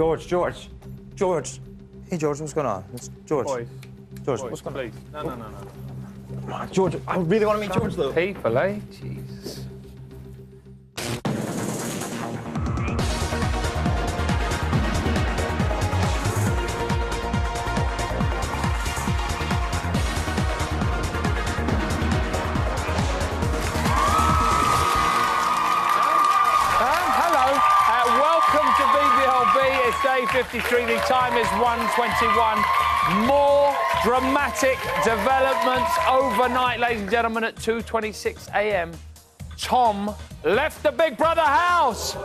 George. Hey, George, what's going on? George. Boys. George, what's going on? Please. No. George, I really want to meet George, though. People, eh? Jesus. It's day 53, the time is 1:21. More dramatic developments overnight, ladies and gentlemen, at 2:26 a.m. Tom left the Big Brother house.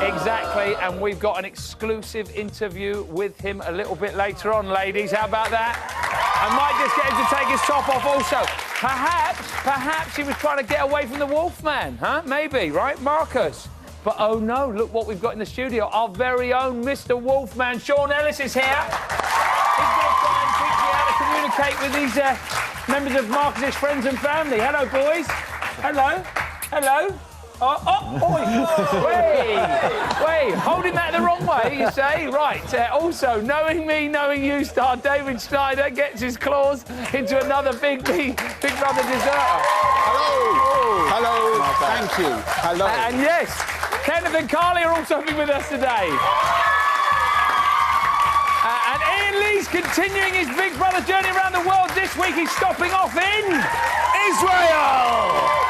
Exactly, and we've got an exclusive interview with him a little bit later on, ladies. How about that? I might just get him to take his top off also. Perhaps he was trying to get away from the Wolfman, huh? Maybe, right, Marcus? But oh no, look what we've got in the studio. Our very own Mr. Wolfman, Sean Ellis, is here. He's going to try and teach me how to communicate with these members of Marcus's friends and family. Hello, boys. Hello. Wait, holding that the wrong way, you say? Right. Also, knowing me, knowing you, star David Schneider gets his claws into another Big Brother deserter. Hello. Thank you. Hello. And yes, Kenneth and Carly are also with us today. And Ian Lee's continuing his Big Brother journey around the world. This week he's stopping off in Israel.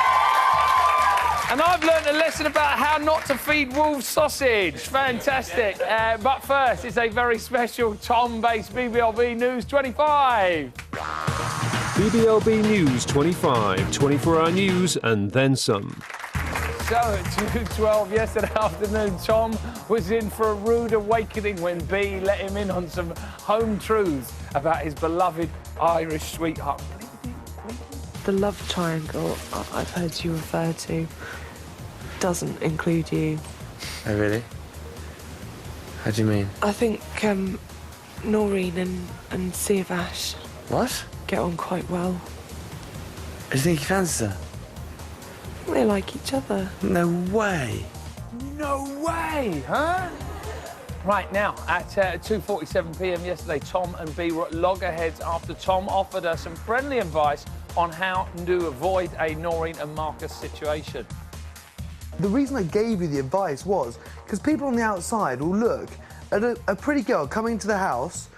And I've learned a lesson about how not to feed wolves sausage. Fantastic. But first, it's a very special Tom-based BBLB News 25. BBLB News 25, 24-hour news and then some. So, at 2:12 yesterday afternoon, Tom was in for a rude awakening when B let him in on some home truths about his beloved Irish sweetheart. The love triangle I've heard you refer to doesn't include you. Oh, really? How do you mean? I think Noreen and Siavash What? get on quite well. Do you think he fancies her? They like each other. No way. No way, huh? Right, now, at 2:47 p.m. yesterday, Tom and B were at loggerheads after Tom offered her some friendly advice on how to avoid a Noreen and Marcus situation. The reason I gave you the advice was because people on the outside will look at a pretty girl coming to the house,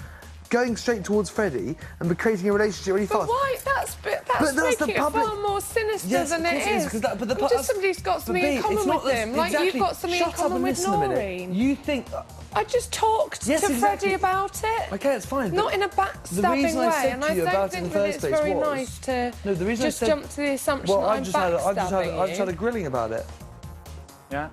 going straight towards Freddie and creating a relationship really fast. But why? That's making it far more sinister than it is. Just somebody's got something in common with them. Like you've got something in common with Noreen. You think... I just talked to Freddie about it. OK, it's fine. Not in a backstabbing way, and I don't think that it's very nice to just jump to the assumption that I'm backstabbing I've just had a grilling about it. Yeah,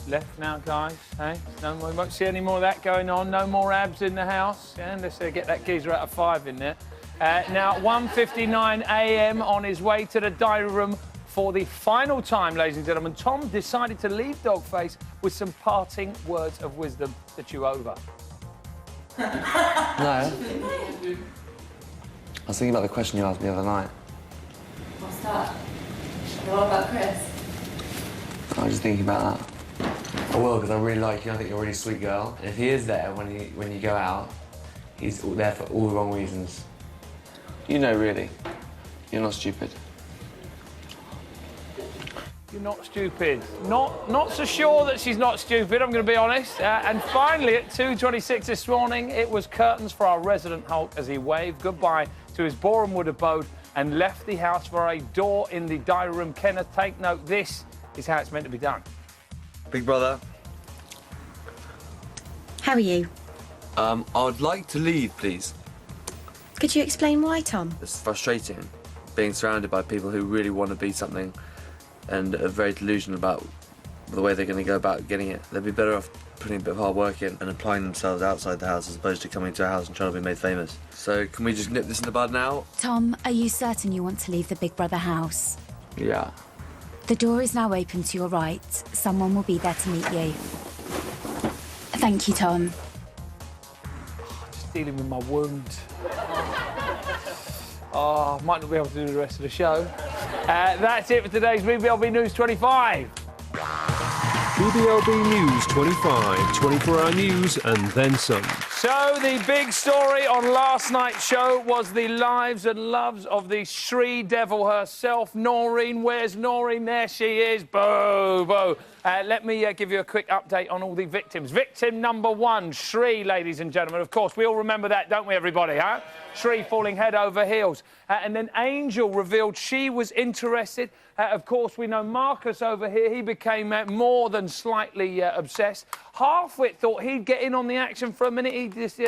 left now, guys. Hey, no, we won't see any more of that going on. No more abs in the house. Yeah, let's get that geezer out of 5 in there. Now, 1:59 a.m. on his way to the diary room for the final time, ladies and gentlemen. Tom decided to leave Dogface with some parting words of wisdom to chew over. No. I was thinking about the question you asked me the other night. What's that? What about Chris? I was just thinking about that. I will, because I really like you. I think you're a really sweet girl. And if he is there when you go out, he's there for all the wrong reasons. You know, really. You're not stupid. You're not stupid. Not so sure that she's not stupid, I'm going to be honest. And finally, at 2:26 this morning, it was curtains for our resident Hulk as he waved goodbye to his Borehamwood abode and left the house for a door in the diary room. Kenneth, take note. This is how it's meant to be done. Big brother. How are you? I would like to leave, please. Could you explain why, Tom? It's frustrating being surrounded by people who really want to be something and are very delusional about the way they're going to go about getting it. They'd be better off putting a bit of hard work in and applying themselves outside the house as opposed to coming to a house and trying to be made famous. So can we just nip this in the bud now? Tom, are you certain you want to leave the Big Brother house? Yeah. The door is now open to your right. Someone will be there to meet you. Thank you, Tom. Just dealing with my wound. Oh, I might not be able to do the rest of the show. That's it for today's BBLB News 25. BBOB News 25, 24-hour news and then some. So the big story on last night's show was the lives and loves of the Shri Devil herself, Noreen. Where's Noreen? There she is. Boo, boo. Let me give you a quick update on all the victims. Victim number 1, Shri, ladies and gentlemen. Of course, we all remember that, don't we, everybody, huh? Shri falling head over heels. And then Angel revealed she was interested. Of course, we know Marcus over here. He became more than slightly obsessed. Halfwit thought he'd get in on the action for a minute. He just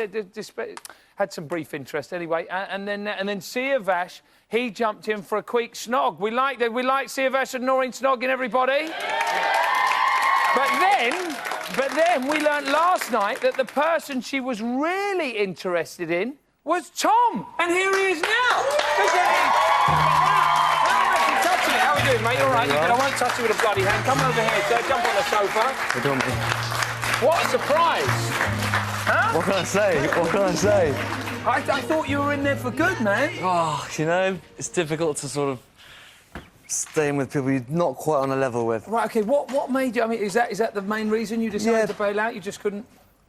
had some brief interest anyway. And then Siavash, he jumped in for a quick snog. We like Siavash and Noreen snogging everybody. But then we learnt last night that the person she was really interested in was Tom. And here he is now. Look at him. Touching it. How are we doing, mate? All right? I won't touch you with a bloody hand. Come over here, sir. Jump on the sofa. What a surprise. Huh? What can I say? What can I say? I thought you were in there for good, man. Oh, you know, it's difficult to sort of stay in with people you're not quite on a level with. Right, OK, what made you... I mean, is that the main reason you decided to bail out? You just couldn't...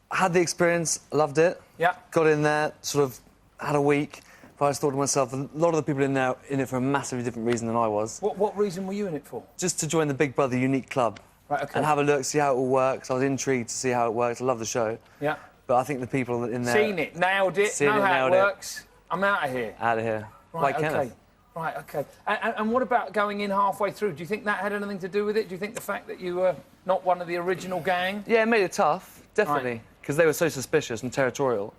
I had the experience, loved it. Yeah. Got in there, sort of had a week, but I just thought to myself, a lot of the people in there are in it for a massively different reason than I was. What reason were you in it for? Just to join the Big Brother unique club. Right, OK. And have a look, see how it all works. I was intrigued to see how it works. I love the show. Yeah. But I think the people in there... Seen it, nailed it, know how it works. I'm out of here. Out of here. Right, like Kenneth. Right, OK. And what about going in halfway through? Do you think that had anything to do with it? Do you think the fact that you were not one of the original gang? Yeah, it made it tough, definitely. Because they were so suspicious and territorial.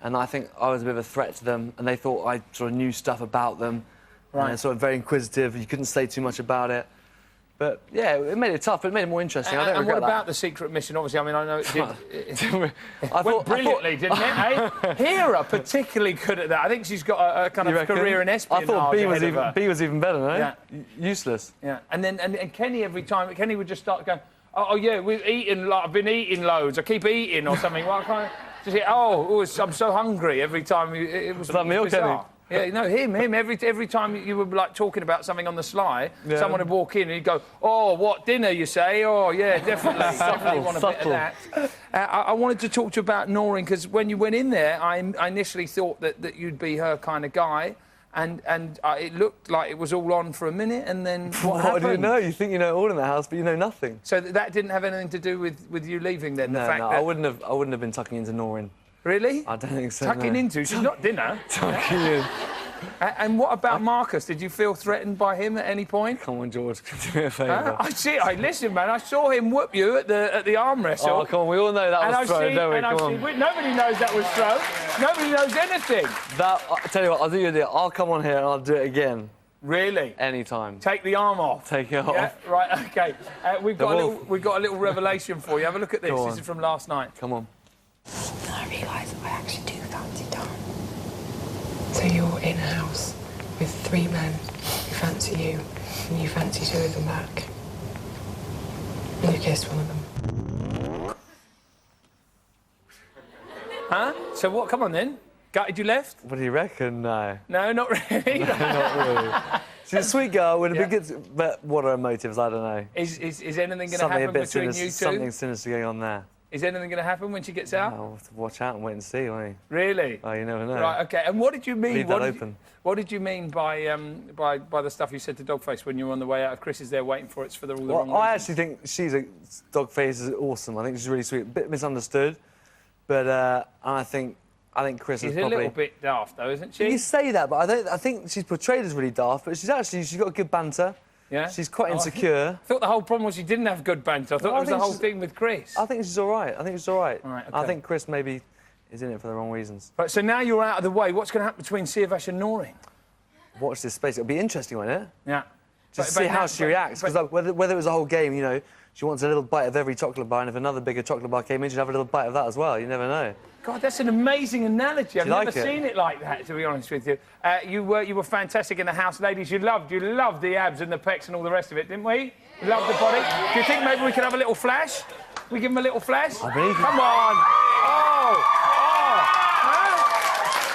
And I think I was a bit of a threat to them, and they thought I sort of knew stuff about them. Right. And sort of very inquisitive, you couldn't say too much about it. But, yeah, it made it tough, but it made it more interesting. I don't regret what about that. the secret mission? Obviously, I mean, I know it did... it went brilliantly, didn't it, eh? Hera particularly good at that. I think she's got a kind of career in espionage. I thought B was even better, no? Yeah. Useless. Yeah. And then Kenny, every time, Kenny would just start going, oh yeah, we've eaten, like, I've been eating loads, I keep eating or something. Well, I can't... Just say, I'm so hungry every time. It was that me or Kenny? Yeah, no, him. Every time you were, like, talking about something on the sly, someone would walk in and he'd go, oh, what, dinner, you say? Oh, yeah, definitely. Definitely want a bit of that. I wanted to talk to you about Noreen, because when you went in there, I initially thought that you'd be her kind of guy, and it looked like it was all on for a minute, and then what happened? What do you know? You think you know all in the house, but you know nothing. So that didn't have anything to do with you leaving then? No, the fact no, that... I wouldn't have been tucking into Noreen. Really? I don't think so. Tucking into? She's not dinner. Tucking in. And what about Marcus? Did you feel threatened by him at any point? Come on, George, do me a favour. Listen, man, I saw him whoop you at the arm wrestle. Oh, come on, we all know that was thrown, don't we? Come on. Nobody knows that was thrown. Nobody knows anything. I tell you what, I'll do you a deal. I'll come on here and I'll do it again. Really? Anytime. Take the arm off. Take it off. Yeah, right, OK. We've got a little revelation for you. Have a look at this. This is from last night. Come on. Then I realised I actually do fancy Tom. So you're in a house with 3 men who fancy you, and you fancy 2 of them back. And you kissed one of them. Huh? So what? Come on then. Gutted you left? What do you reckon? No. No, not really. No, not really. She's a sweet girl with a big good... But what are her motives? I don't know. Is anything going to happen between you two? Something sinister going on there. Is anything going to happen when she gets out? I'll have to watch out and wait and see, won't you? Really? Oh, you never know. Right, OK. And what did you mean? Leave that open. What did you mean by the stuff you said to Dogface when you were on the way out? Chris is there waiting for it for all the wrong reasons. I actually think Dogface is awesome. I think she's really sweet. A bit misunderstood, but I think Chris is probably... She's a little bit daft, though, isn't she? You say that, but I think she's portrayed as really daft, but she's got good banter. Yeah? She's quite insecure. I thought the whole problem was she didn't have good banter. I thought it was the whole thing with Chris. I think she's all right. Right, okay. I think Chris maybe is in it for the wrong reasons. Right, so now you're out of the way. What's going to happen between Siavash and Noreen? Watch this space. It'll be interesting, won't it? Yeah. Just see how she reacts. Because whether it was a whole game, you know, she wants a little bite of every chocolate bar, and if another bigger chocolate bar came in, she'd have a little bite of that as well. You never know. God, that's an amazing analogy. I've never seen it like that, to be honest with you. You were fantastic in the house, ladies. You loved the abs and the pecs and all the rest of it, didn't we? You loved the body. Do you think maybe we could have a little flash? We give him a little flash? I believe Come on.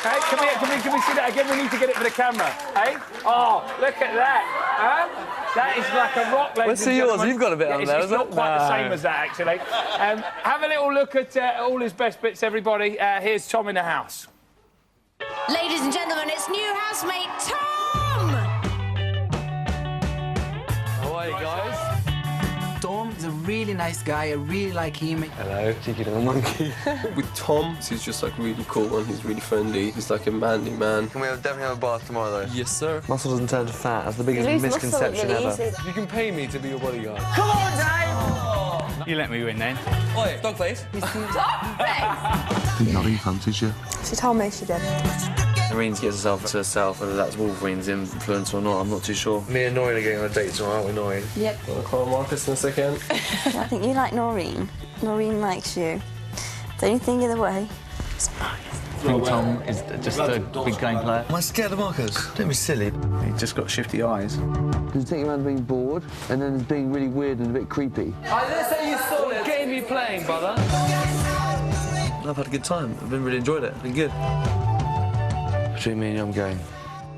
Hey, come here. Can we see that again? We need to get it for the camera. Hey? Oh, look at that. Huh? That is like a rock, ladies Let's see and yours. gentlemen. You've got a bit on there, It's not quite the same as that, actually. Have a little look at all his best bits, everybody. Here's Tom in the house. Ladies and gentlemen, it's new housemate Tom! How are you guys? Tom is a really nice guy. I really like him. Hello, cheeky little monkey. With Tom, he's just like really cool and he's really friendly. He's like a manly man. Can we definitely have a bath tomorrow, though? Yes, sir. Muscle doesn't turn to fat. That's the biggest misconception ever. You can pay me to be your bodyguard. Come on, Dave! You let me win then. Oi, dog face. Think Noreen fancies you? She told me she did. Noreen gets herself to herself, whether that's Wolverine's influence or not, I'm not too sure. Me and Noreen are getting on a date tomorrow, aren't we, Noreen? Yep. I'll call Marcus in a second. I think you like Noreen. Noreen likes you. The only thing in the way is Marcus. I think Tom is just a big game player. Am I scared of Marcus? Don't be silly. He's just got shifty eyes. Does it take you around being bored and then being really weird and a bit creepy? I didn't say you saw it. What game are you playing, brother? I've had a good time. I've really enjoyed it. It's been good. Between me and you, I'm going.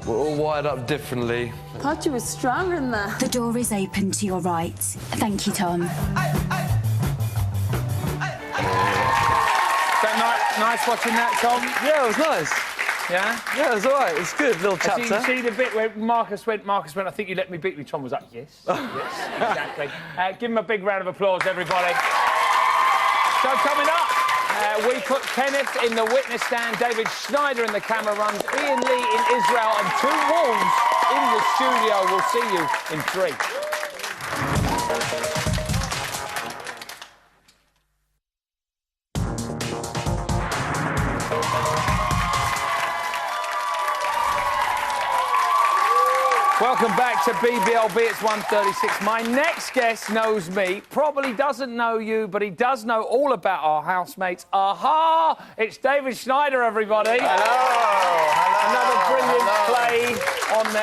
We're all wired up differently. I thought you were stronger than that. The door is open to your right. Thank you, Tom. Is that nice watching that, Tom? Yeah, it was nice. Yeah? Yeah, it was all right. It's good, little chapter. So you see the bit where Marcus went, I think you let me beat me. Tom was like, yes, yes, exactly. Give him a big round of applause, everybody. So coming up, we put Kenneth in the witness stand, David Schneider in the camera runs, Ian Lee in Israel, and two wolves in the studio. We'll see you in 3. Welcome back to BBLB. It's 1:36. My next guest knows me, probably doesn't know you, but he does know all about our housemates. Aha! It's David Schneider, everybody. Hello. Another brilliant play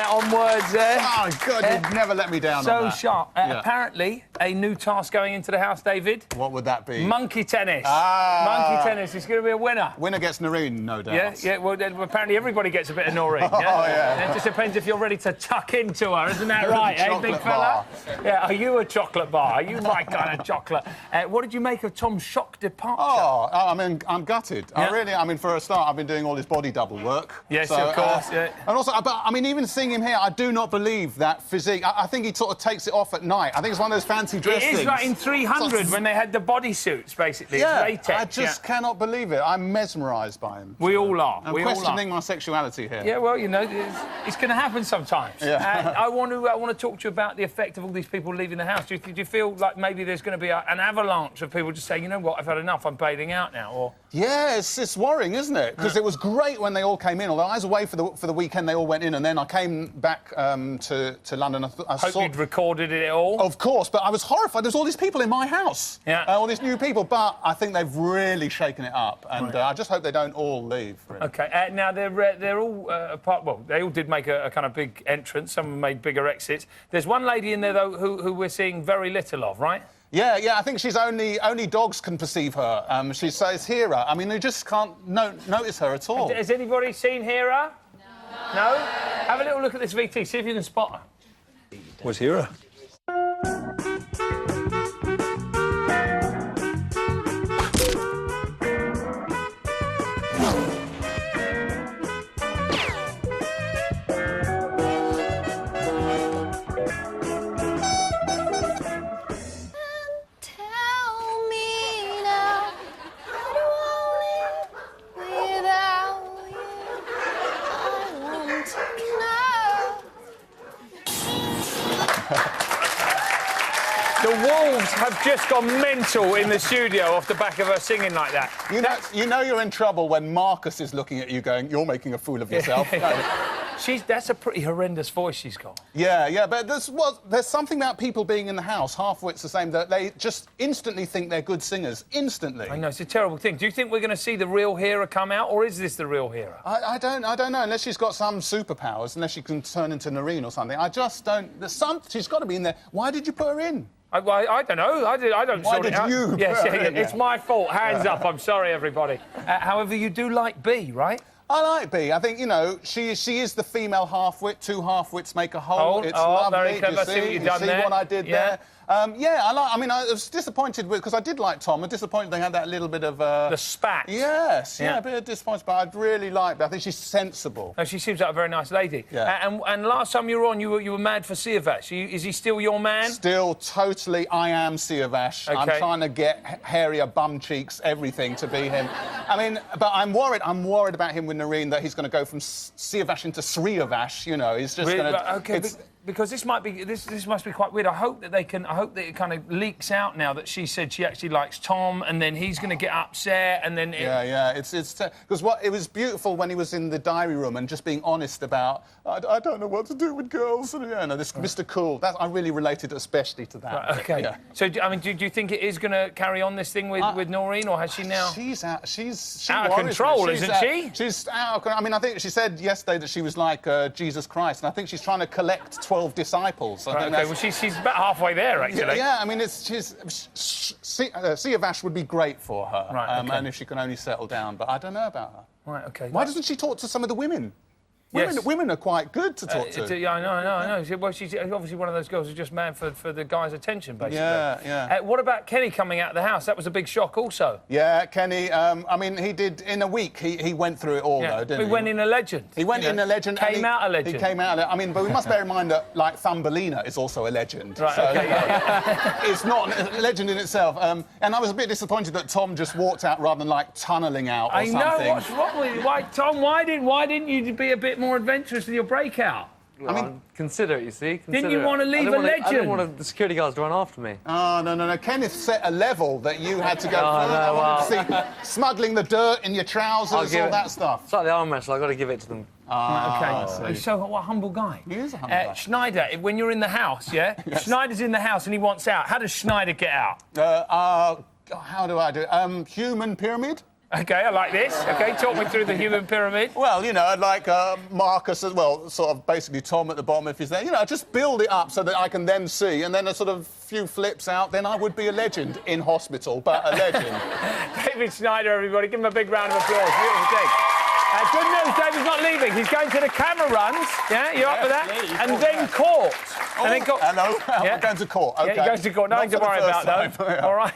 on words there. Oh, God, you'd never let me down so on that. sharp. Yeah. Apparently, a new task going into the house, David. What would that be? Monkey tennis. Ah. Monkey tennis. It's going to be a winner. Winner gets Noreen, no doubt. Yeah, yeah. Well, apparently everybody gets a bit of Noreen. Yeah? Oh, yeah. It just depends if you're ready to tuck into her, isn't that right, eh, big Chocolate fella? bar. Yeah. Are you a chocolate bar? Are you my kind of chocolate? What did you make of Tom's shock departure? Oh, I mean, I'm gutted. I mean, for a start, I've been doing all this body double work. Yes, of course. Yeah. And also, but I mean, even seeing him here, I do not believe that physique. I think he sort of takes it off at night. I think it's one of those fancy dress It is things. like in 300 when they had the bodysuits, basically. Yeah, it's latex. I just cannot believe it. I'm mesmerised by him. We all are. I'm we questioning all are. my sexuality here. Yeah, well, you know, it's going to happen sometimes. Yeah. I want to talk to you about the effect of all these people leaving the house. Do you feel like maybe there's going to be an avalanche of people just saying, you know what, I've had enough, I'm bailing out now? Or yeah, it's worrying, isn't it? Because it was great when they all came in. Although I was away for the weekend, they all went in, and then I came back to London. I hope you'd recorded it all. Of course, but I was horrified. There's all these people in my house. Yeah. All these new people, but I think they've really shaken it up, and I just hope they don't all leave. Really. OK, now they're all apart. Well, they all did make a kind of big entrance. Some of them made bigger exits. There's one lady in there though who we're seeing very little of, right? Yeah, I think she's only dogs can perceive her. She says Hera. I mean, they just can't notice her at all. Has anybody seen Hera? No? Have a little look at this VT, see if you can spot her. Where's Hera? The wolves have just gone mental in the studio off the back of her singing like that. You know you're in trouble when Marcus is looking at you going, you're making a fool of yourself. That's a pretty horrendous voice she's got. Yeah, but there's something about people being in the house, half of it's the same, that they just instantly think they're good singers. Instantly. I know, it's a terrible thing. Do you think we're going to see the real Hera come out, or is this the real Hera? I don't know, unless she's got some superpowers, unless she can turn into Noreen or something. I just don't... She's got to be in there. Why did you put her in? I don't know. I don't. Why did you? Yes, it's my fault. Hands up. I'm sorry, everybody. However, you do like B, right? I like B. I think, you know, she is the female half-wit. Two half-wits make a whole. It's lovely. Very clever. You see, What you've done see there. what I did there? Yeah, I mean, I was disappointed because I did like Tom. I'm disappointed they had that little bit of... The spat. Yes, yeah, a bit of disappointment, but I'd really like that. I think she's sensible. No, she seems like a very nice lady. Yeah. And last time you were on, you were mad for Siavash. Is he still your man? Still totally I am Siavash. Okay. I'm trying to get hairier bum cheeks, everything to be him. I mean, but I'm worried about him with Noreen, that he's going to go from Siavash into Sriavash, you know. He's just going to... Okay, because this must be quite weird. I hope that it kind of leaks out now that she said she actually likes Tom, and then he's going to get upset, and then... It's because it was beautiful when he was in the diary room and just being honest about, I don't know what to do with girls, and this Mr. Cool. I really related especially to that. Right, okay. Yeah. So, I mean, do you think it is going to carry on this thing with Noreen, or has she now... She's out of control, isn't she? She's out of control. I mean, I think she said yesterday that she was like Jesus Christ, and I think she's trying to collect 12 disciples. Right, okay, well, she's about halfway there, actually. Yeah, I mean, Siavash would be great for her, right, okay. and if she can only settle down, but I don't know about her. Right, OK. Why doesn't she talk to some of the women? Yes. Women are quite good to talk to. Yeah, I know. Well, she's obviously one of those girls who's just mad for the guy's attention, basically. Yeah. What about Kenny coming out of the house? That was a big shock also. Yeah, Kenny, I mean, he did, in a week, he went through it all, though, didn't he? He went in a legend. He went in a legend. Came out a legend. He came out. I mean, but we must bear in mind that, like, Thumbelina is also a legend. Right, so, OK, it's not a legend in itself. And I was a bit disappointed that Tom just walked out rather than, like, tunnelling out or something. I know, what's wrong with you? Tom, why didn't you be a bit more adventurous with your breakout? Well, I mean, consider it, you see. Didn't you want to leave a legend? I didn't want the security guards to run after me. Oh, no. Kenneth set a level that you had to go through. I wanted to see smuggling the dirt in your trousers, all that stuff. It's like the arm wrestle, I've got to give it to them. OK. So, what a humble guy. He is a humble guy. Schneider, when you're in the house, Yes. Schneider's in the house and he wants out. How does Schneider get out? How do I do it? Human pyramid? OK, I like this. OK, talk me through the human pyramid. Well, you know, I'd like Marcus as well, sort of basically Tom at the bottom if he's there. You know, just build it up so that I can then see, and then a sort of few flips out, then I would be a legend in hospital, but a legend. David Schneider, everybody, give him a big round of applause. Beautiful thing. Good news, David's not leaving. He's going to the camera runs. Yeah, you up for that? And then court. Hello. I'm going to court. OK. Yeah, he goes to court. Nothing to worry about, though. Yeah. All right.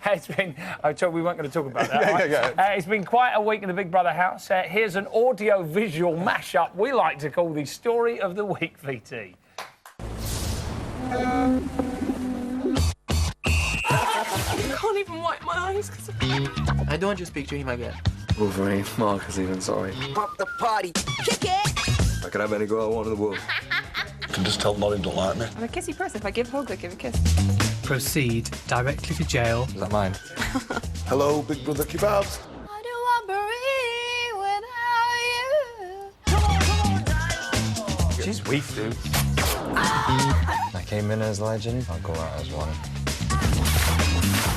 It's been... I told you we weren't going to talk about that. It's been quite a week in the Big Brother house. Here's an audio-visual mashup we like to call the Story of the Week, VT. I can't even wipe my eyes because I don't want you to speak to him again. Wolverine, Marcus even, sorry. Pop the party. Kick it! I could have any girl I want in the world. You can just tell Norin don't like me. I'm a kissy person. If I give a hug, I give a kiss. Proceed directly to jail. Is that mine? Hello, Big Brother Kebabs. How do I breathe without you? She's weak, dude. I came in as legend, I'll go out as one.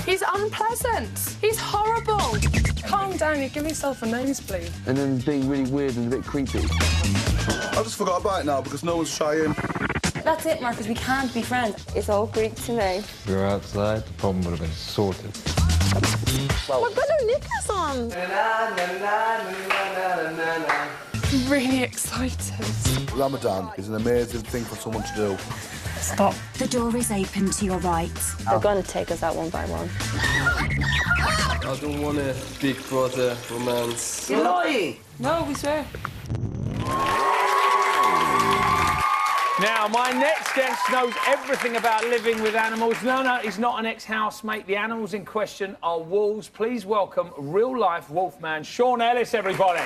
He's unpleasant. He's horrible. Calm down. You give yourself a nosebleed. And then being really weird and a bit creepy. I just forgot about it now because no one's trying. That's it, Marcus. We can't be friends. It's all Greek to me. If we were outside, the problem would have been sorted. Well, put no knickers on. I'm really excited. Ramadan is an amazing thing for someone to do. Stop. The door is open to your right. They're going to take us out one by one. I don't want a Big Brother romance. You're lying! No, we swear. Now, my next guest knows everything about living with animals. No, he's not an ex-housemate. The animals in question are wolves. Please welcome real-life wolfman Sean Ellis, everybody.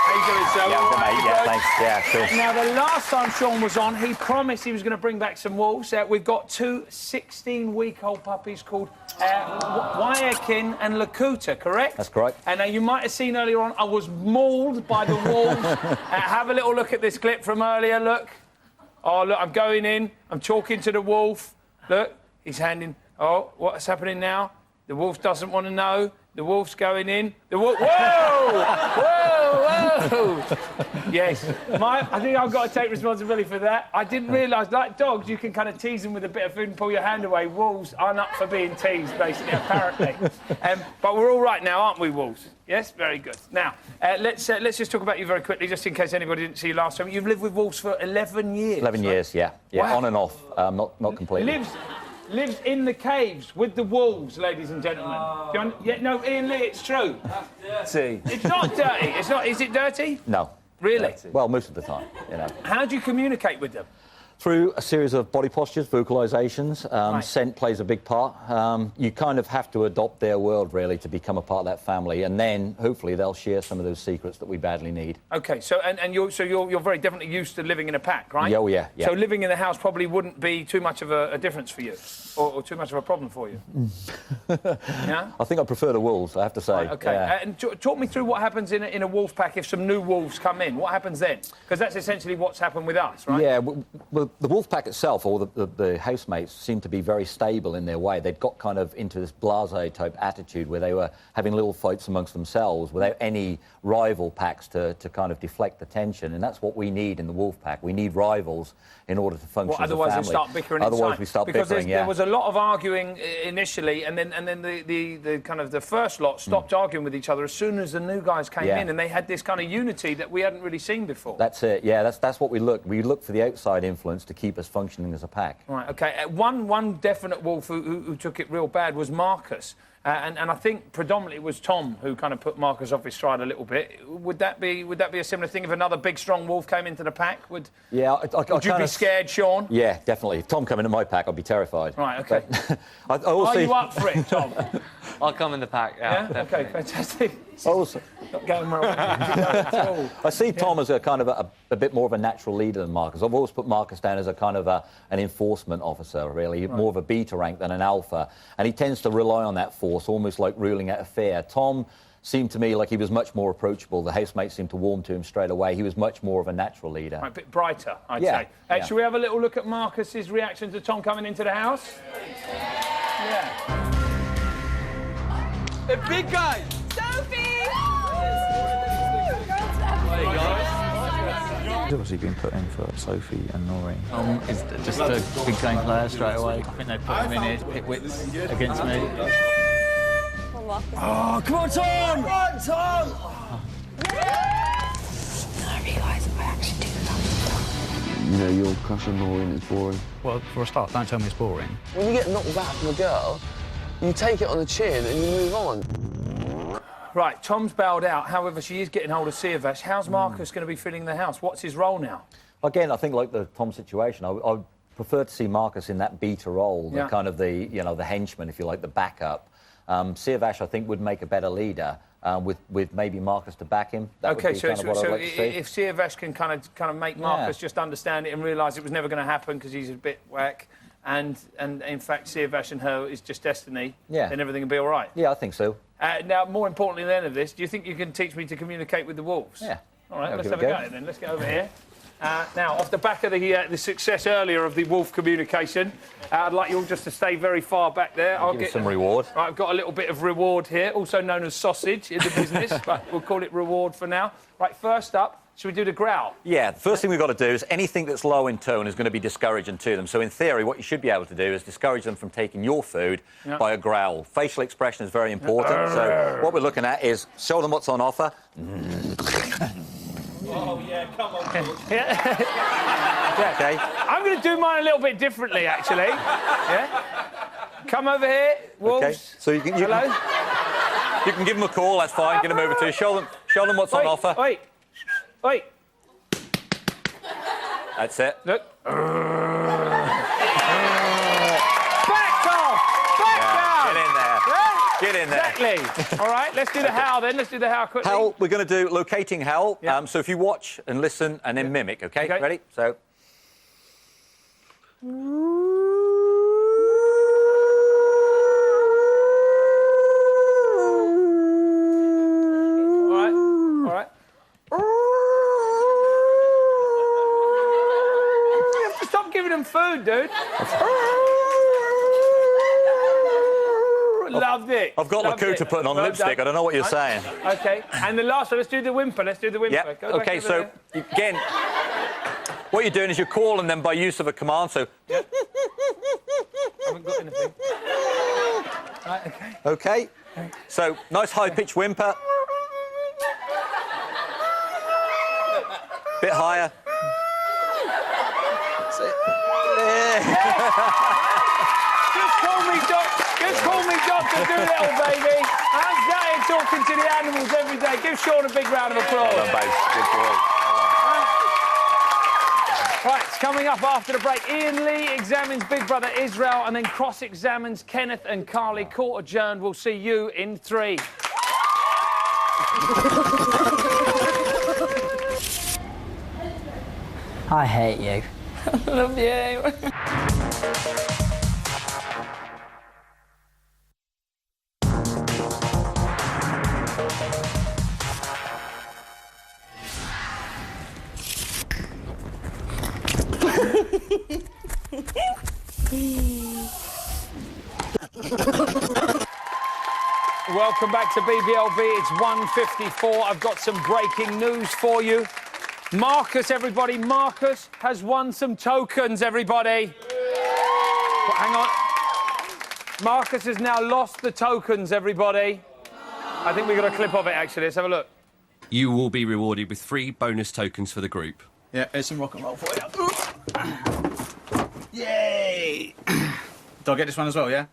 How you doing, sir? Yeah, good, mate. Yeah, thanks. Yeah, sure. Now, the last time Sean was on, he promised he was going to bring back some wolves. We've got two 16-week-old puppies called Wyakin and Lakuta, correct? That's correct. And you might have seen earlier on, I was mauled by the wolves. Have a little look at this clip from earlier, look. Oh, look, I'm going in. I'm talking to the wolf. Look, he's handing... Oh, what's happening now? The wolf doesn't want to know. The wolf's going in. The wolf... Whoa! Whoa! whoa! Yes. I think I've got to take responsibility for that. I didn't realise, like dogs, you can kind of tease them with a bit of food and pull your hand away. Wolves aren't up for being teased, basically, apparently. But we're all right now, aren't we, wolves? Yes? Very good. Now, let's just talk about you very quickly, just in case anybody didn't see you last time. You've lived with wolves for 11 years. 11 years, yeah. Wow. On and off, not completely. Lives in the caves with the wolves, ladies and gentlemen. No, Ian Lee, it's true. See. It's not dirty. It's not. Is it dirty? No. Really? Well, most of the time, you know. How do you communicate with them? Through a series of body postures, vocalisations. Right. Scent plays a big part. You kind of have to adopt their world, really, to become a part of that family, and then, hopefully, they'll share some of those secrets that we badly need. OK, so you're very definitely used to living in a pack, right? Yeah, oh, yeah. So living in the house probably wouldn't be too much of a difference for you, or too much of a problem for you. Yeah? I think I prefer the wolves, I have to say. Right, OK, Yeah. and talk me through what happens in a wolf pack if some new wolves come in. What happens then? Because that's essentially what's happened with us, right? Yeah, well, the wolf pack itself, or the housemates, seemed to be very stable in their way. They'd got kind of into this blasé-type attitude where they were having little fights amongst themselves without any rival packs to kind of deflect the tension, and that's what we need in the wolf pack. We need rivals in order to function as a family. Otherwise they start bickering Otherwise inside. we start because bickering, yeah. There was a lot of arguing initially, and then the kind of the first lot stopped arguing with each other as soon as the new guys came in, and they had this kind of unity that we hadn't really seen before. That's it, yeah, that's what we look. We look for the outside influence to keep us functioning as a pack. Right, OK. One definite wolf who took it real bad was Marcus. And I think predominantly it was Tom who kind of put Marcus off his stride a little bit. Would that be a similar thing if another big, strong wolf came into the pack? Would you be scared, Sean? Yeah, definitely. If Tom came into my pack, I'd be terrified. Right, OK. Are you up for it, Tom? I'll come in the pack, yeah. OK, fantastic. Also, not going well at all. I see Tom as a kind of a bit more of a natural leader than Marcus. I've always put Marcus down as a kind of an enforcement officer, really, more of a beta rank than an alpha, and he tends to rely on that force, almost like ruling out a fear. Tom seemed to me like he was much more approachable. The housemates seemed to warm to him straight away. He was much more of a natural leader. Right, a bit brighter, I'd say. Yeah. Should we have a little look at Marcus's reaction to Tom coming into the house? Yeah. The big guy! Sophie! Hey, guys. He's obviously been put in for Sophie and Noreen. Is just a big game player straight away. I think they put him in here to pick wits against me. Oh, come on, Tom! Come on, Tom! I realise I actually do that. You know, your crush on Noreen is boring. Well, for a start, don't tell me it's boring. When you get knocked back from a girl, you take it on the chin and you move on. Right, Tom's bailed out. However, she is getting hold of Siavash. How's Marcus going to be filling the house? What's his role now? Again, I think like the Tom situation, I prefer to see Marcus in that beta role, the kind of the henchman, if you like, the backup. Siavash, I think, would make a better leader with maybe Marcus to back him. That would be so kind of what I'd like to see. if Siavash can kind of make Marcus just understand it and realise it was never going to happen because he's a bit whack, and in fact Siavash and her is just destiny, then everything will be all right. Yeah, I think so. Now, more importantly than any of this, do you think you can teach me to communicate with the wolves? Yeah. All right, let's have a go then. Let's get over here. Now, off the back of the success earlier of the wolf communication, I'd like you all just to stay very far back there. I'll get some reward. Right, I've got a little bit of reward here, also known as sausage in the business, but we'll call it reward for now. Right, first up, should we do the growl? Yeah, the first thing we've got to do is anything that's low in tone is going to be discouraging to them. So in theory, what you should be able to do is discourage them from taking your food by a growl. Facial expression is very important. So what we're looking at is show them what's on offer. Oh, yeah, come on. Okay. I'm going to do mine a little bit differently, actually. Yeah? Come over here, wolves. Okay. So you can give them a call, that's fine. Get them over to you. Show them what's on offer. Wait. That's it. Look. Back off! Back down! Get in there. Yeah? Get in there. Exactly. All right, let's do the howl then. Let's do the howl quickly. Howl, we're going to do locating howl. So if you watch and listen and then mimic, OK? Ready? So... All right. You have to stop giving them food, dude. Loved it. I've got Lakuta putting on lipstick. I don't know what you're saying. OK, and the last one, let's do the whimper. Let's do the whimper. Yep. OK, so, again, what you're doing is you're calling them by use of a command, so... Yep. Haven't got anything. Right, OK. So, nice high-pitched whimper. Bit higher. Just call me Dr. Doolittle, baby. I'm going talking to the animals every day. Give Sean a big round of applause. Well done, good boy. Right, it's coming up after the break. Ian Lee examines Big Brother Israel and then cross-examines Kenneth and Carly. Court adjourned. We'll see you in 3. I hate you. I love you. Welcome back to BBLB. It's 1:54. I've got some breaking news for you. Marcus, everybody. Marcus has won some tokens, everybody. Well, hang on. Marcus has now lost the tokens, everybody. I think we've got a clip of it, actually. Let's have a look. You will be rewarded with 3 bonus tokens for the group. Yeah, here's some rock and roll for you. Yay! Do I get this one as well, yeah?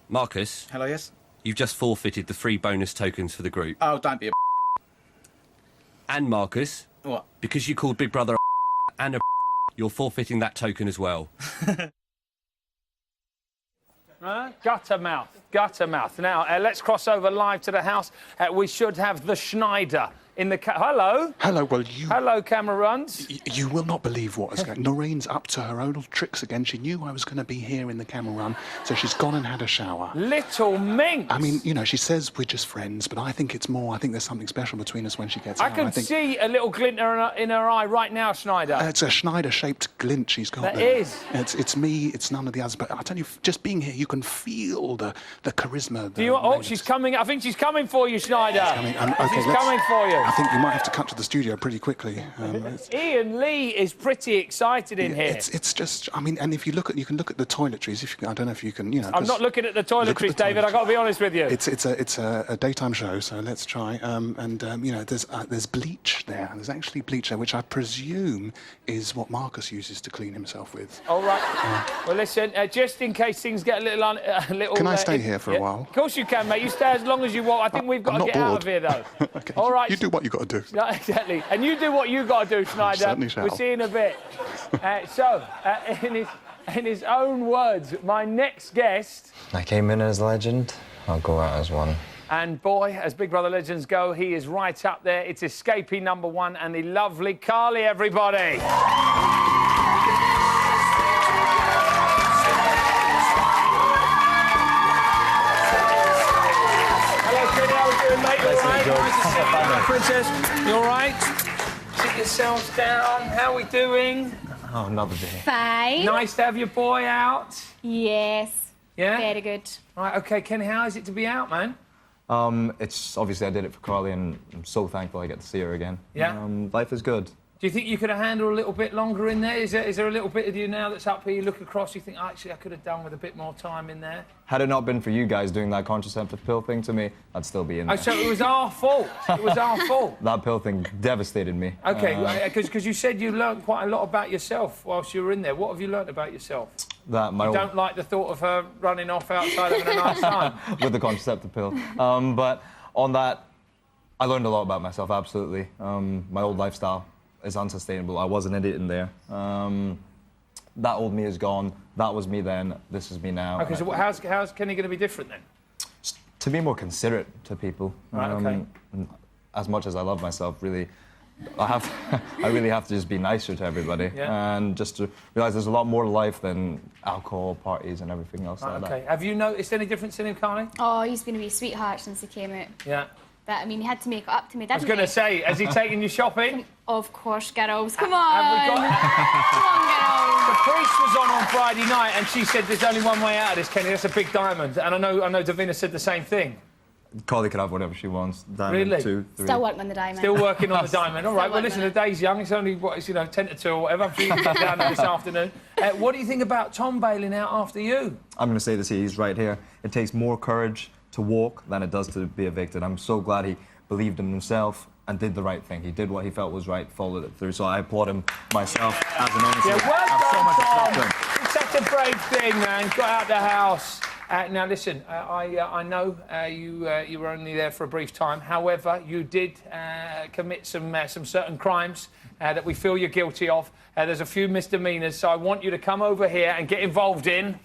Marcus. Hello, yes? You've just forfeited the 3 bonus tokens for the group. Oh, don't be a And Marcus. What? Because you called Big Brother and you're forfeiting that token as well. Gutter mouth. Now, let's cross over live to the house. We should have the Schneider in the... Hello? Hello, well, you... Hello, camera runs. You will not believe what has going on. Noreen's up to her own little tricks again. She knew I was going to be here in the camera run, so she's gone and had a shower. Little minx! I mean, you know, she says we're just friends, but I think it's more... I think there's something special between us when she gets out. I can see a little glint in her eye right now, Schneider. It's a Schneider-shaped glint she's got That there. is. It's me, it's none of the others, but I tell you, just being here, you can feel the charisma. She's coming. I think she's coming for you, Schneider. She's coming. She's coming for you. I think you might have to cut to the studio pretty quickly. Ian Lee is pretty excited in here. It's just, I mean, and if you can look at the toiletries. If you, I don't know if you can, you know. I'm not looking at the toiletries, David. I've got to be honest with you. It's a daytime show, so let's try. You know, there's bleach there. There's actually bleach there, which I presume is what Marcus uses to clean himself with. All right. Well, listen, just in case things get a little. Can I stay here for a while? Of course you can, mate. You stay as long as you want. I think we've got to get out of here, though. Okay. All right. You do what you got to do. No, exactly. And you do what you got to do, Schneider. Certainly shall. We'll see you in a bit. In his own words, my next guest. I came in as legend. I'll go out as one. And boy, as Big Brother legends go, he is right up there. It's escapee #1 and the lovely Carly, everybody. Princess, you all right? Sit yourselves down. How are we doing? Oh, another day. Fine. Nice to have your boy out. Yes. Yeah? Very good. Right, OK, Kenny, how is it to be out, man? It's obviously I did it for Carly, and I'm so thankful I get to see her again. Yeah? Life is good. Do you think you could have handled a little bit longer in there? Is there a little bit of you now that's up here, you look across, you think, oh, actually, I could have done with a bit more time in there? Had it not been for you guys doing that contraceptive pill thing to me, I'd still be in there. Oh, so it was our fault? It was our fault? That pill thing devastated me. OK, because you said you learnt quite a lot about yourself whilst you were in there. What have you learnt about yourself? That my You don't like the thought of her running off outside having a nice time? With the contraceptive pill. But on that, I learned a lot about myself, absolutely. My old lifestyle is unsustainable. I was an idiot in there. That old me is gone. That was me then. This is me now. OK, so how's Kenny going to be different then? To be more considerate to people. Right, OK. As much as I love myself, really, I really have to just be nicer to everybody. Yeah. And just to realise there's a lot more to life than alcohol, parties and everything else like that. OK. Have you noticed any difference in him, Carly? Oh, he's been a wee sweetheart since he came out. Yeah. But, I mean, he had to make it up to me, didn't he? I was going to say, has he taken you shopping? Of course, girls. Come on. Have we got... Come on, girls. The priest was on Friday night and she said there's only one way out of this, Kenny. That's a big diamond. And I know Davina said the same thing. Carly can have whatever she wants. Diamond, Really? 2, 3. Still working on the diamond. Still working on the diamond. All right, well, listen, working the day's young. It's only, what, it's, 10 to 2 or whatever. I'm sure you can get down there this afternoon. What do you think about Tom bailing out after you? I'm going to say this here. He's right here. It takes more courage to walk than it does to be evicted. I'm so glad he believed in himself and did the right thing. He did what he felt was right, followed it through. So I applaud him myself as an owner. Yeah, well I have so much respect done, for him. Tom. It's such a brave thing, man. Got out the house. Now, listen, I know you were only there for a brief time. However, you did commit some certain crimes that we feel you're guilty of. There's a few misdemeanors, so I want you to come over here and get involved in...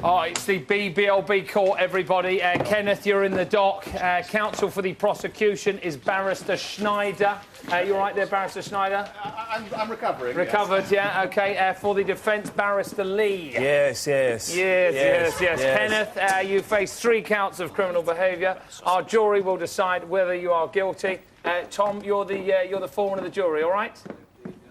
Oh, it's the BBLB court, everybody. Kenneth, you're in the dock. Counsel for the prosecution is Barrister Schneider. You all right there, Barrister Schneider? I'm recovering. Recovered, yeah, OK. For the defence, Barrister Lee. Yes. Yes. Kenneth, you face 3 counts of criminal behaviour. Our jury will decide whether you are guilty. Tom, you're the foreman of the jury, all right?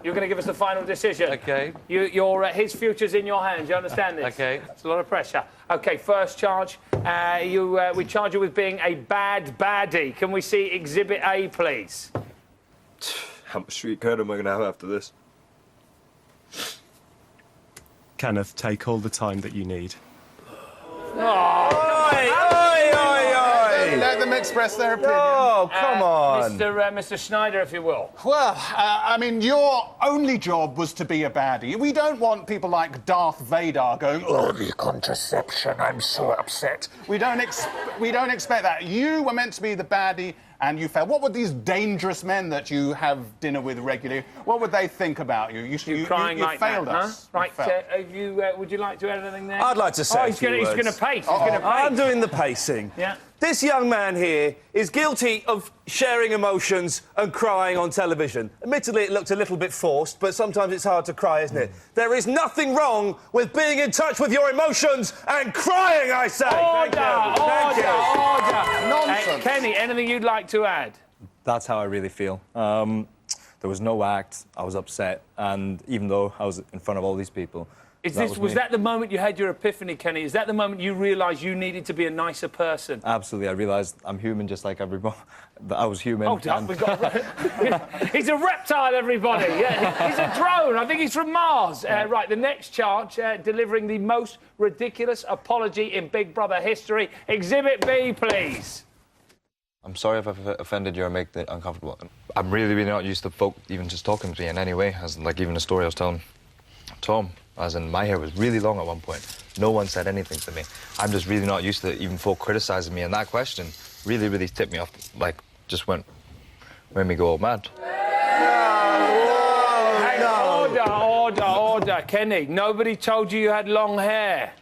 You're going to give us the final decision. OK. His future's in your hands. You understand this? OK. It's a lot of pressure. OK, first charge. We charge you with being a bad baddie. Can we see Exhibit A, please? How much street cred am I going to have after this? Kenneth, take all the time that you need. Let them express their opinion. Oh, come on. Mr. Schneider, if you will. Well, I mean, your only job was to be a baddie. We don't want people like Darth Vader going, oh, the contraception, I'm so upset. We don't expect that. You were meant to be the baddie, and you failed. What would these dangerous men that you have dinner with regularly, what would they think about you? You failed us. Huh? Right, would you like to add anything there? I'd like to say he's going to pace. I'm doing the pacing. Yeah. This young man here is guilty of sharing emotions and crying on television. Admittedly, it looked a little bit forced, but sometimes it's hard to cry, isn't it? There is nothing wrong with being in touch with your emotions and crying, I say. Order. Nonsense. Kenny, anything you'd like to add? That's how I really feel. There was no act. I was upset, and even though I was in front of all these people... Was that the moment you had your epiphany, Kenny? Is that the moment you realised you needed to be a nicer person? Absolutely. I realised I'm human just like everybody. That I was human. Oh, he's a reptile, everybody. Yeah, he's a drone. I think he's from Mars. Right, the next charge, delivering the most ridiculous apology in Big Brother history. Exhibit B, please. I'm sorry if I've offended you or made it uncomfortable. I'm really not used to folk even just talking to me in any way. As like even the story I was telling Tom, as in my hair was really long at one point. No one said anything to me. I'm just really not used to even folk criticising me, and that question really tipped me off, like, just made me go all mad. Order. Kenny, nobody told you had long hair.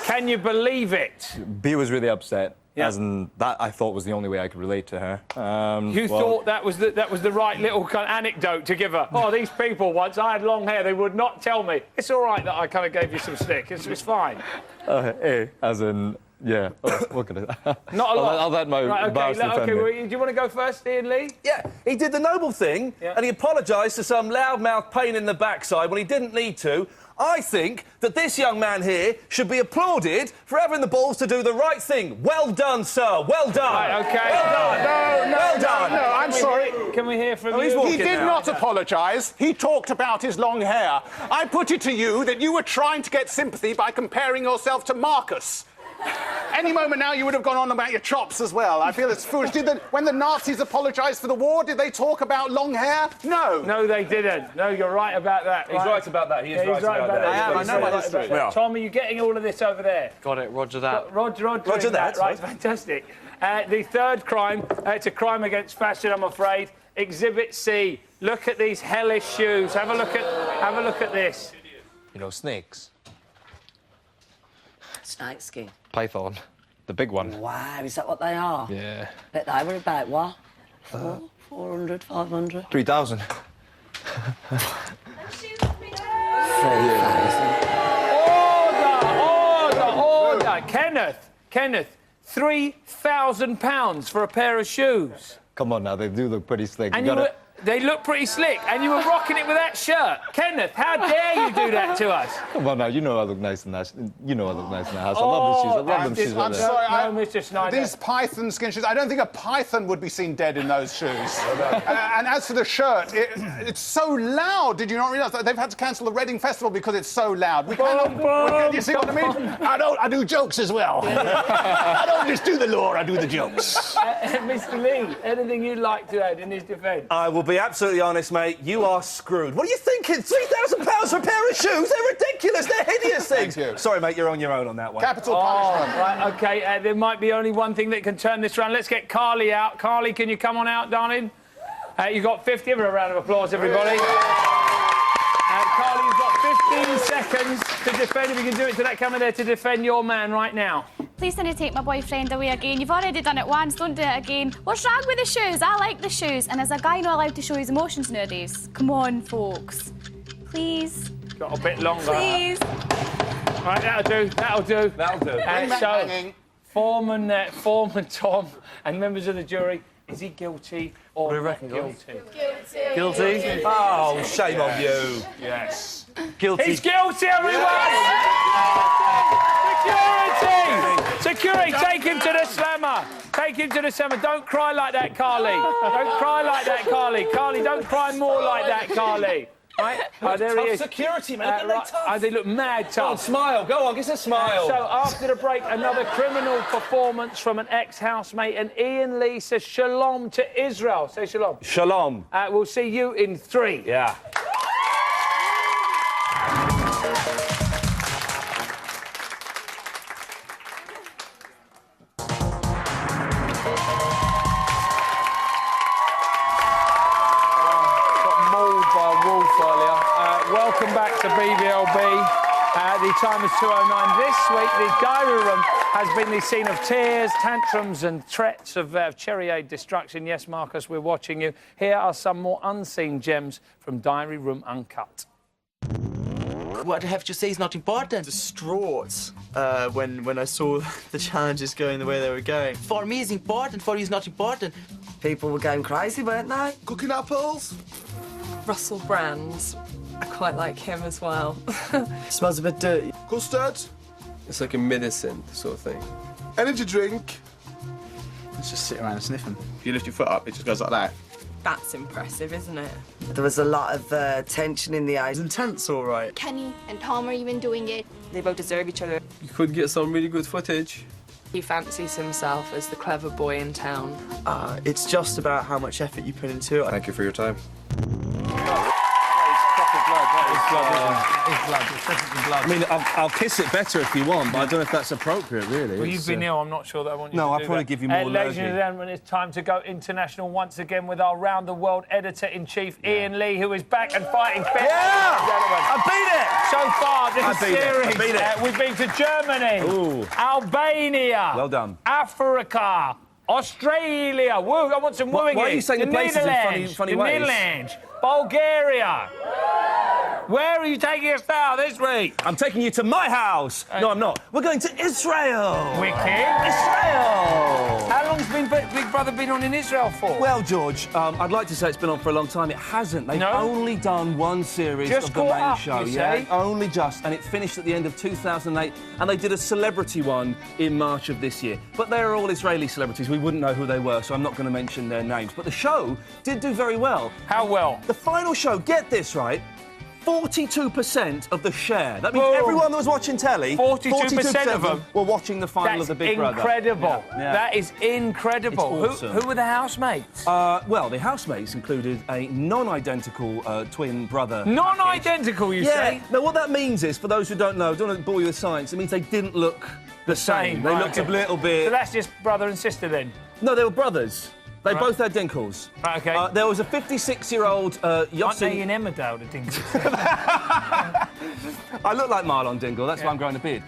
Can you believe it? B was really upset. Yeah. As in, that I thought was the only way I could relate to her. Thought that was the right little kind of anecdote to give her. Oh, these people, once I had long hair, they would not tell me. It's all right that I kind of gave you some stick. It's fine. As in, yeah. What can I... Not a lot. I'll let my embarrassment offend me. Well, do you want to go first, Ian Lee? Yeah, he did the noble thing, and he apologised to some loudmouth pain in the backside when he didn't need to. I think that this young man here should be applauded for having the balls to do the right thing. Well done, sir. Well done. Right, OK. Well done. No, I'm sorry. Can we hear from you? He did not apologise. He talked about his long hair. I put it to you that you were trying to get sympathy by comparing yourself to Marcus. Any moment now, you would have gone on about your chops as well. I feel it's foolish. When the Nazis apologised for the war, did they talk about long hair? No. No, they didn't. No, you're right about that. He's right about that. He is right about that. I know my history. Tom, are you getting all of this over there? Got it. Roger that. Roger that. Right, fantastic. The third crime, it's a crime against fashion, I'm afraid. Exhibit C. Look at these hellish shoes. Have a look at this. You know, snakes. Snake skin. Python. The big one. Wow, is that what they are? Yeah. Bet they were about what? 400, 500? 3,000. Oh! Kenneth, £3,000 for a pair of shoes. Come on now, they do look pretty slick. And they look pretty slick, and you were rocking it with that shirt. Kenneth, how dare you do that to us? Come on now, you know I look nice in that. You know I look nice in that house. I love the shoes. I love them shoes. I'm sorry, no, Mr. Snyder. These python skin shoes, I don't think a python would be seen dead in those shoes. And as for the shirt, it's so loud. Did you not realise that they've had to cancel the Reading Festival because it's so loud? We cannot. You see what I mean? I do jokes as well. I don't just do the lore, I do the jokes. Mr. Lee, anything you'd like to add in his defence? I will be absolutely honest, mate. You are screwed. What are you thinking? £3,000 for a pair of shoes? They're ridiculous. They're hideous things. Thank you. Sorry, mate. You're on your own on that one. Capital punishment. Right, OK. There might be only one thing that can turn this around. Let's get Carly out. Carly, can you come on out, darling? You got 50. Give her a round of applause, everybody. Carly, you've got 15 seconds to defend. If you can do it to that camera there, to defend your man right now. Please don't take my boyfriend away again. You've already done it once, don't do it again. What's wrong with the shoes? I like the shoes. And is a guy not allowed to show his emotions nowadays? Come on, folks. Please. Got a bit longer. Please. Right, that'll do. That'll do. That'll do. So, Foreman Tom and members of the jury, is he guilty or not guilty? Guilty? Oh, shame on you. Yes. Guilty. He's guilty, everyone! Security, take him to the slammer. Take him to the slammer. Don't cry like that, Carly. Don't cry like that, Carly. Carly, don't cry more like that, Carly. Right? Oh, there he is. Security, man. They look mad tough. Go on, smile. Go on, give us a smile. So after the break, another criminal performance from an ex-housemate, and Ian Lee says shalom to Israel. Say shalom. Shalom. We'll see you in 3. Yeah. Welcome back to BBLB. The time is 2:09. This week, the diary room has been the scene of tears, tantrums and threats of cherry-aid destruction. Yes, Marcus, we're watching you. Here are some more unseen gems from Diary Room Uncut. What I have to say is not important. Distraught when I saw the challenges going the way they were going. For me, it's important. For you, it's not important. People were going crazy, weren't they? Cooking apples. Russell Brand. I quite like him as well. Smells a bit dirty. Custard. It's like a medicine sort of thing. Energy drink. Let's just sit around and sniff them. If you lift your foot up, it just goes like that. That's impressive, isn't it? There was a lot of tension in the eyes. Intense, all right. Kenny and Tom are even doing it. They both deserve each other. You could get some really good footage. He fancies himself as the clever boy in town. It's just about how much effort you put into it. Thank you for your time. I mean, I'll kiss it better if you want, but I don't know if that's appropriate, really. Well, you've been ill. I'm not sure that I want you to do No, I'll probably give you more ladies and gentlemen, it's time to go international once again with our round-the-world editor-in-chief, Ian Lee, who is back and fighting fair. Yeah! I beat it! So far, this series, beat it. we've been to Germany, Albania, well done, Africa, Australia. Woo! I want some wooing. Why are you saying the places in funny ways? Netherlands, Bulgaria. Where are you taking us now this week? I'm taking you to my house. No, I'm not. We're going to Israel. Wicked. Israel. How long's Big Brother been on in Israel for? Well, George, I'd like to say it's been on for a long time. It hasn't. They've only done one series of the main show. Yeah, only just. And it finished at the end of 2008. And they did a celebrity one in March of this year. But they're all Israeli celebrities. We wouldn't know who they were, so I'm not going to mention their names. But the show did do very well. How well? The final show, get this right, 42% of the share. That means everyone that was watching telly, 42% of them were watching the final of the Big Brother. Incredible. Yeah. That is incredible. It's awesome. Who were the housemates? Well, the housemates included a non-identical twin brother. Non-identical, you say? Now, what that means is, for those who don't know, don't want to bore you with science, it means they didn't look the same. They looked a little bit... So that's just brother and sister, then? No, they were brothers. They both had dinkles. Right, OK. There was a 56-year-old Yossi... Aren't they in Emmerdale, the dinkles? I look like Marlon Dingle, that's why I'm growing a beard.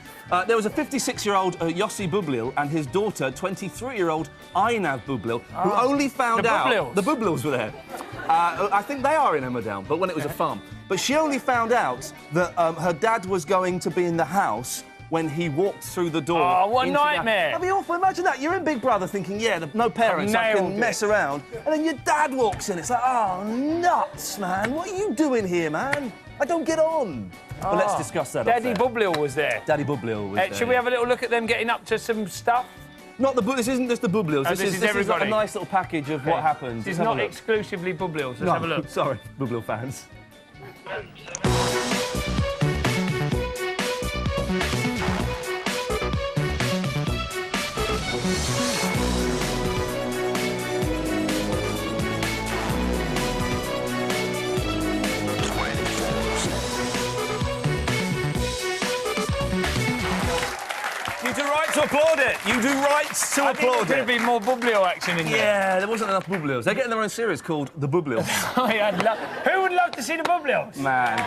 There was a 56-year-old Yossi Bublil and his daughter, 23-year-old Einav Bublil, who only found out... The Bublils were there. I think they are in Emmerdale, but when it was a farm. But she only found out that her dad was going to be in the house when he walked through the door. Oh, what a into the- nightmare. That'd be awful. Imagine that. You're in Big Brother thinking, yeah, no parents, I nailed can it. mess around. And then your dad walks in. It's like, oh, nuts, man. What are you doing here, man? I don't get on. But let's discuss that. Daddy Bublil was there. Daddy Bublil was there. Should we have a little look at them getting up to some stuff? Not the This isn't just the Bublils. Oh, this is everybody. a nice little package of what happens. It's not exclusively Bublils. Let's have a look. Sorry, Bublil fans. You do right to applaud it. You do right to applaud There's going to be more Bublil action in there. Yeah, there wasn't enough Bublils. They're getting their own series called The Bublils. Who would love to see the Bublils? Man.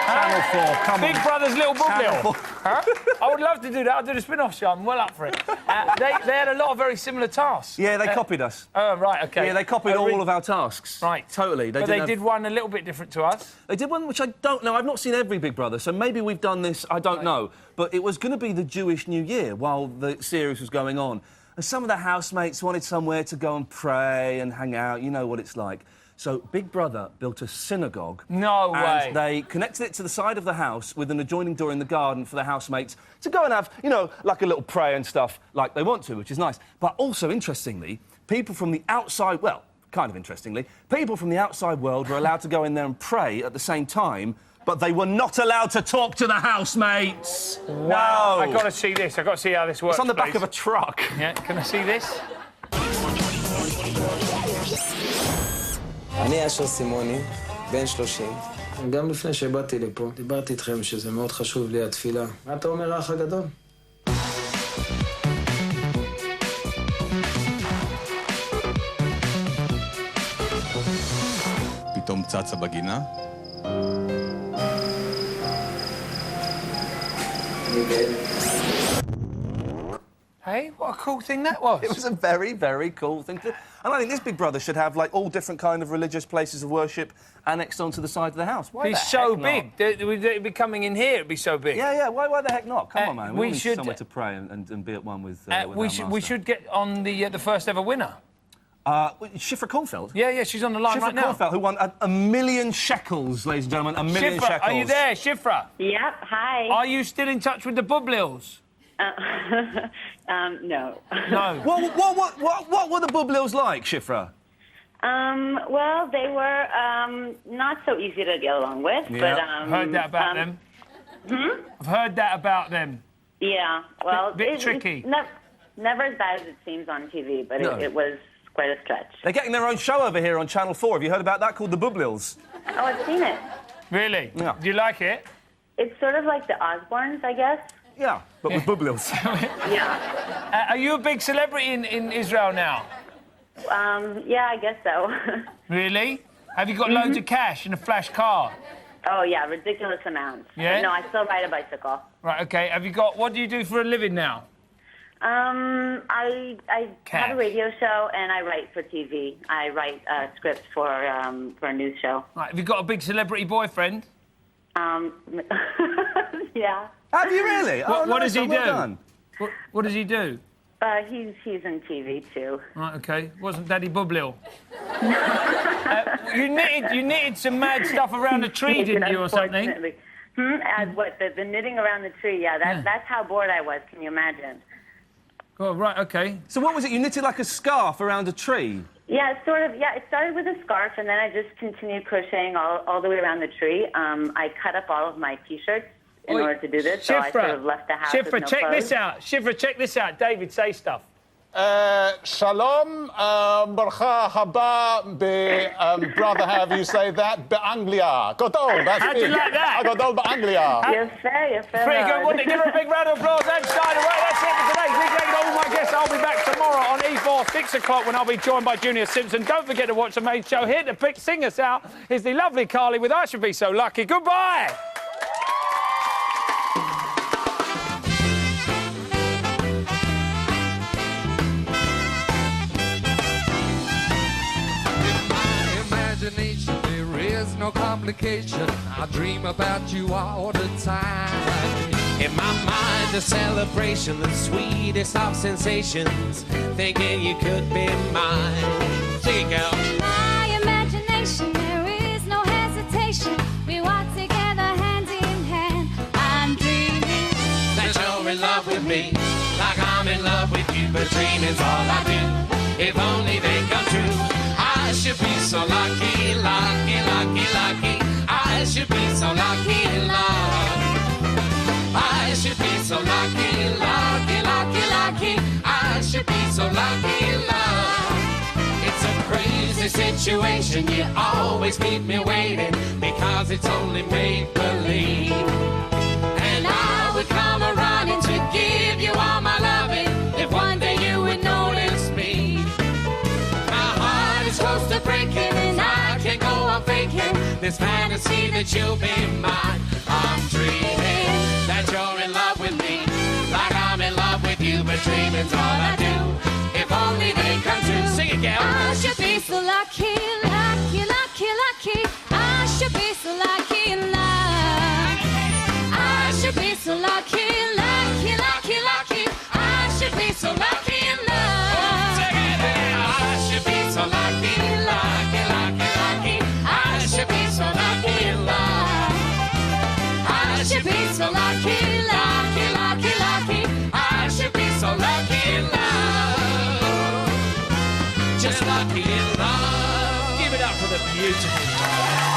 Channel 4, come Big on. Brother's Little Channel Bublil. 4. Huh? I would love to do that. I'll do the spin-off show. I'm well up for it. They had a lot of very similar tasks. Yeah, they copied us. Oh, right, OK. Yeah, they copied all of our tasks. Right. Totally. But they did one a little bit different to us. They did one which I don't know. I've not seen every Big Brother, so maybe we've done this, I don't know. But it was going to be the Jewish New Year while the series was going on. And some of the housemates wanted somewhere to go and pray and hang out. You know what it's like. So Big Brother built a synagogue. No way. And they connected it to the side of the house with an adjoining door in the garden for the housemates to go and have, you know, like a little prayer and stuff like they want to, which is nice. But also, interestingly, people from the outside, well, kind of interestingly, people from the outside world were allowed to go in there and pray at the same time, but they were not allowed to talk to the housemates. Wow. No. I've got to see this. I've got to see how this works, It's on the back please. of a truck. Yeah, can I see this? אני אשר סימוני, בן 30. גם לפני שבאתי לפה, דיברתי איתכם שזה מאוד חשוב לי התפילה. מה אתה אומר, האח הגדול? פתאום צצה בגינה. Hey, what a cool thing that was. It was a very, very cool thing to... And I think this Big Brother should have, like, all different kind of religious places of worship annexed onto the side of the house. Why It'd be the so heck big. It'd be coming in here. It'd be so big. Yeah, why the heck not? Come on, man. we all need should- somewhere to pray and be at one with, we should get on the first ever winner. Shifra Cornfeld? Yeah, she's on the line Shifra right now. Cornfeld, who won a million shekels, ladies and gentlemen, a million Shifra, shekels. are you there, Shifra? Yep, hi. Are you still in touch with the Bublils? No. No. What were the Bublils like, Shifra? Well, they were not so easy to get along with, but... I've heard that about them. I've heard that about them. Yeah, well... Bit tricky. It's never as bad as it seems on TV, but No. it was quite a stretch. They're getting their own show over here on Channel 4. Have you heard about that, called The Bublils? Oh, I've seen it. Really? Yeah. Do you like it? It's sort of like the Osbournes, I guess. Yeah, but with Bublils. Yeah. Are you a big celebrity in Israel now? Yeah, I guess so. Really? Have you got loads of cash in a flash car? Oh, yeah, ridiculous amounts. Yeah? No, I still ride a bicycle. Right, OK. Have you got... What do you do for a living now? I have a radio show and I write for TV. I write scripts for a news show. Right, have you got a big celebrity boyfriend? Yeah. Have you really? What does he do? Well done. What does he do? He's in TV too. Right, OK. Wasn't Daddy Bublil? You knitted some mad stuff around a tree, didn't you, or something? What, the knitting around the tree, yeah, that's how bored I was, can you imagine? Oh, right, OK. So what was it? You knitted like a scarf around a tree? Yeah, it started with a scarf, and then I just continued crocheting all the way around the tree. I cut up all of my T-shirts in order to do this, so I sort of left the house with no check clothes. this out. Shifra, check this out. David, say stuff. Shalom, ברכה הבא brother, have you say that? באנגליה. גדול, that's How'd you like that? גדול באנגליה. You're Pretty good, wasn't it? Give her a big round of applause. And Steiner, right, that's it for today. Big thank you to all my guests. I'll be back tomorrow on E4, 6 o'clock, when I'll be joined by Junior Simpson. Don't forget to watch the main show. Here to sing us out is the lovely Carly with I Should Be So Lucky. Goodbye. Imagination, there is no complication. I dream about you all the time. In my mind, the celebration, the sweetest of sensations, thinking you could be mine. Sing it, girl. My imagination, there is no hesitation. We walk together hand in hand. I'm dreaming That you're in love with me, like I'm in love with you. But dreaming's all I do. If only they come true. I should be so lucky, lucky, lucky, lucky. I should be so lucky in love. I should be so lucky, lucky, lucky, lucky. I should be so lucky in love. It's a crazy situation. You always keep me waiting because it's only make-believe. And I would come running to give you all my loving if one day you would notice me. My heart is close to breaking and I can't go on faking this fantasy that you'll be mine. I'm dreaming that you're in love with me, like I'm in love with you, but dreaming's all I do. If only they come true. Sing it, girl. I should be so lucky, lucky, lucky, lucky. I should be so lucky in love. I should be so lucky, lucky, lucky, lucky. I should be so lucky in love. Sing it, yeah. I should be so lucky, lucky, lucky, lucky. I should be so lucky in love. I should be so lucky, lucky, lucky, lucky. I should be so lucky in love. Just lucky in love. Give it up for the beautiful.